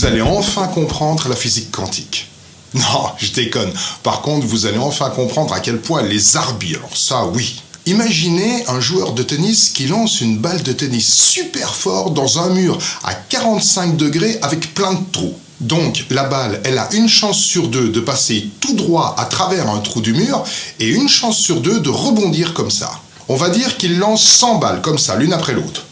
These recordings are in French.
vous allez enfin comprendre la physique quantique. Non, je déconne. Par contre, vous allez enfin comprendre à quel point les arbitres, alors ça oui. Imaginez un joueur de tennis qui lance une balle de tennis super fort dans un mur à 45 degrés avec plein de trous. Donc la balle, elle a une chance sur deux de passer tout droit à travers un trou du mur et une chance sur deux de rebondir comme ça. On va dire qu'il lance 100 balles comme ça, l'une après l'autre.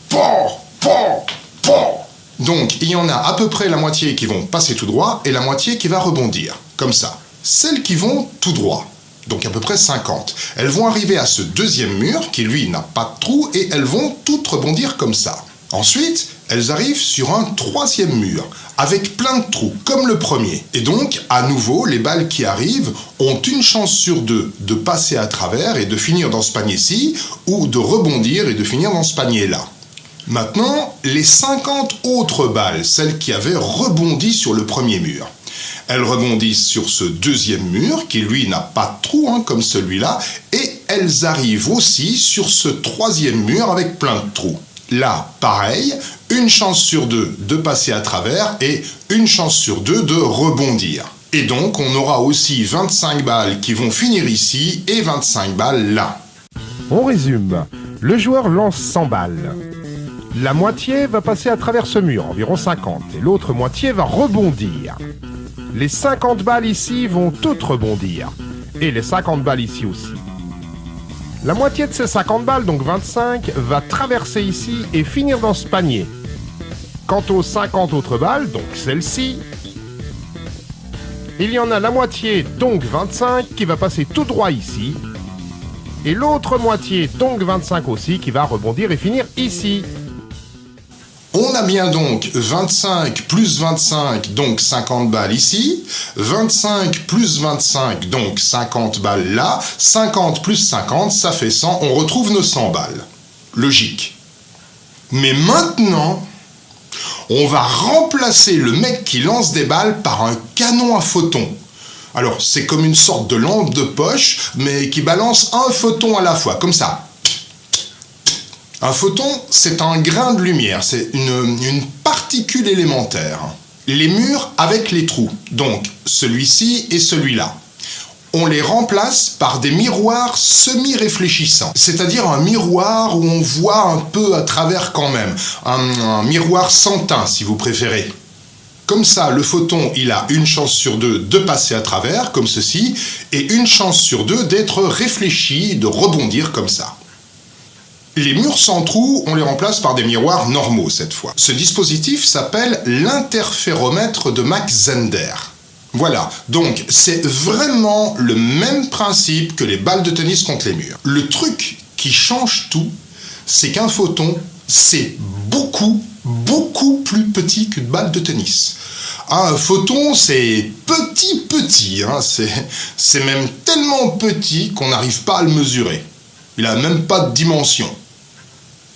Donc il y en a à peu près la moitié qui vont passer tout droit et la moitié qui va rebondir, comme ça. Celles qui vont tout droit, donc à peu près 50, elles vont arriver à ce deuxième mur qui lui n'a pas de trou et elles vont toutes rebondir comme ça. Ensuite, elles arrivent sur un troisième mur, avec plein de trous, comme le premier. Et donc, à nouveau, les balles qui arrivent ont une chance sur deux de passer à travers et de finir dans ce panier-ci, ou de rebondir et de finir dans ce panier-là. Maintenant, les 50 autres balles, celles qui avaient rebondi sur le premier mur. Elles rebondissent sur ce deuxième mur, qui lui n'a pas de trou, comme celui-là, et elles arrivent aussi sur ce troisième mur avec plein de trous. Là, pareil, une chance sur deux de passer à travers et une chance sur deux de rebondir. Et donc, on aura aussi 25 balles qui vont finir ici et 25 balles là. On résume. Le joueur lance 100 balles. La moitié va passer à travers ce mur, environ 50, et l'autre moitié va rebondir. Les 50 balles ici vont toutes rebondir, et les 50 balles ici aussi. La moitié de ces 50 balles, donc 25, va traverser ici et finir dans ce panier. Quant aux 50 autres balles, donc celle-ci, il y en a la moitié, donc 25, qui va passer tout droit ici, et l'autre moitié, donc 25 aussi, qui va rebondir et finir ici. On a bien donc 25 plus 25, donc 50 balles ici, 25 plus 25, donc 50 balles là, 50 plus 50, ça fait 100, on retrouve nos 100 balles. Logique. Mais maintenant, on va remplacer le mec qui lance des balles par un canon à photons. Alors, c'est comme une sorte de lampe de poche, mais qui balance un photon à la fois, comme ça. Un photon, c'est un grain de lumière, c'est une particule élémentaire. Les murs avec les trous, donc celui-ci et celui-là. On les remplace par des miroirs semi-réfléchissants, c'est-à-dire un miroir où on voit un peu à travers quand même, un miroir sans teint si vous préférez. Comme ça, le photon, il a une chance sur deux de passer à travers, comme ceci, et une chance sur deux d'être réfléchi, de rebondir comme ça. Les murs sans trous, on les remplace par des miroirs normaux cette fois. Ce dispositif s'appelle l'interféromètre de Mach-Zehnder. Voilà, donc c'est vraiment le même principe que les balles de tennis contre les murs. Le truc qui change tout, c'est qu'un photon, c'est beaucoup plus petit qu'une balle de tennis. Un photon, c'est petit, c'est même tellement petit qu'on n'arrive pas à le mesurer. Il n'a même pas de dimension.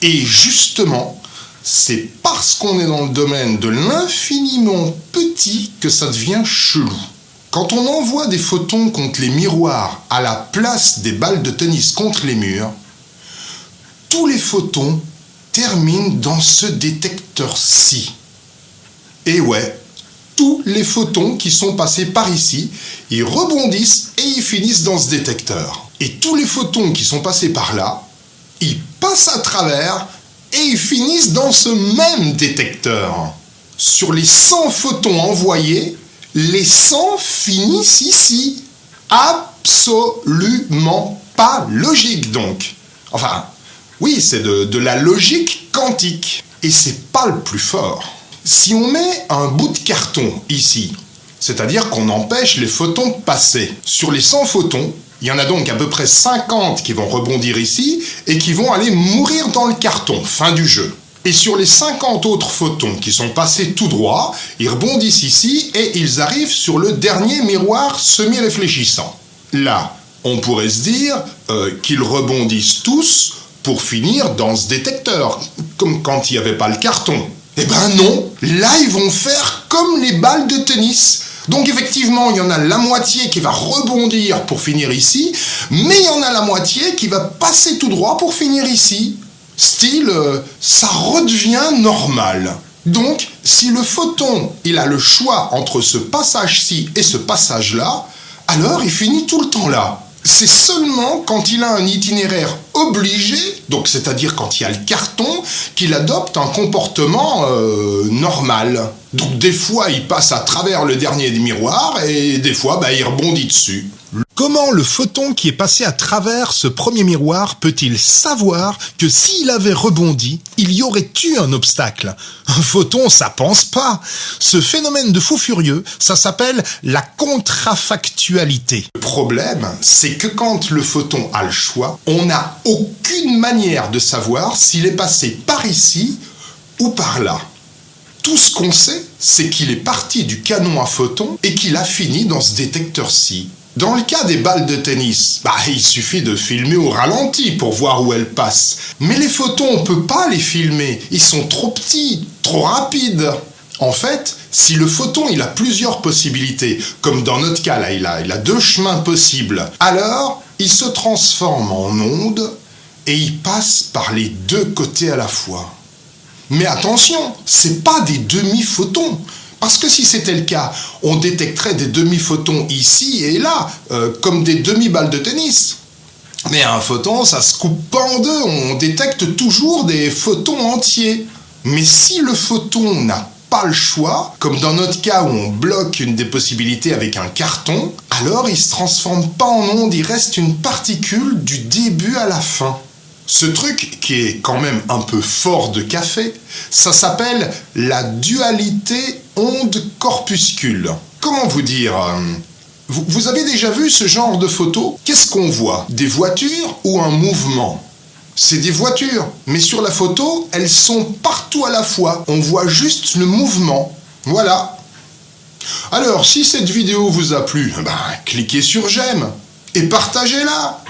Et justement, c'est parce qu'on est dans le domaine de l'infiniment petit que ça devient chelou. Quand on envoie des photons contre les miroirs à la place des balles de tennis contre les murs, tous les photons terminent dans ce détecteur-ci. Et ouais, tous les photons qui sont passés par ici, ils rebondissent et ils finissent dans ce détecteur. Et tous les photons qui sont passés par là, ils passent à travers et ils finissent dans ce même détecteur. Sur les 100 photons envoyés, les 100 finissent ici. Absolument pas logique donc. Enfin, oui, c'est de la logique quantique. Et c'est pas le plus fort. Si on met un bout de carton ici, c'est-à-dire qu'on empêche les photons de passer, sur les 100 photons, il y en a donc à peu près 50 qui vont rebondir ici et qui vont aller mourir dans le carton, fin du jeu. Et sur les 50 autres photons qui sont passés tout droit, ils rebondissent ici et ils arrivent sur le dernier miroir semi-réfléchissant. Là, on pourrait se dire qu'ils rebondissent tous pour finir dans ce détecteur, comme quand il n'y avait pas le carton. Eh ben non, là ils vont faire comme les balles de tennis. Donc effectivement, il y en a la moitié qui va rebondir pour finir ici, mais il y en a la moitié qui va passer tout droit pour finir ici. Style, ça redevient normal. Donc, si le photon, il a le choix entre ce passage-ci et ce passage-là, alors il finit tout le temps là. C'est seulement quand il a un itinéraire obligé, donc c'est-à-dire quand il y a le carton, qu'il adopte un comportement normal. Donc des fois, il passe à travers le dernier miroir et des fois, il rebondit dessus. Comment le photon qui est passé à travers ce premier miroir peut-il savoir que s'il avait rebondi, il y aurait eu un obstacle? Un photon, ça pense pas. Ce phénomène de fou furieux, ça s'appelle la contrafactualité. Le problème, c'est que quand le photon a le choix, on n'a aucune manière de savoir s'il est passé par ici ou par là. Tout ce qu'on sait, c'est qu'il est parti du canon à photons et qu'il a fini dans ce détecteur-ci. Dans le cas des balles de tennis, il suffit de filmer au ralenti pour voir où elles passent. Mais les photons, on peut pas les filmer. Ils sont trop petits, trop rapides. En fait, si le photon, il a plusieurs possibilités, comme dans notre cas, là, il a 2 chemins possibles, alors il se transforme en onde et il passe par les 2 côtés à la fois. Mais attention, c'est pas des demi-photons. Parce que si c'était le cas, on détecterait des demi-photons ici et là, comme des demi-balles de tennis. Mais un photon, ça se coupe pas en 2, on détecte toujours des photons entiers. Mais si le photon n'a pas le choix, comme dans notre cas où on bloque une des possibilités avec un carton, alors il se transforme pas en onde, il reste une particule du début à la fin. Ce truc, qui est quand même un peu fort de café, ça s'appelle la dualité onde-corpuscule. Comment vous dire vous avez déjà vu ce genre de photo? Qu'est-ce qu'on voit? Des voitures ou un mouvement? C'est des voitures, mais sur la photo, elles sont partout à la fois. On voit juste le mouvement. Voilà. Alors, si cette vidéo vous a plu, cliquez sur j'aime et partagez-la.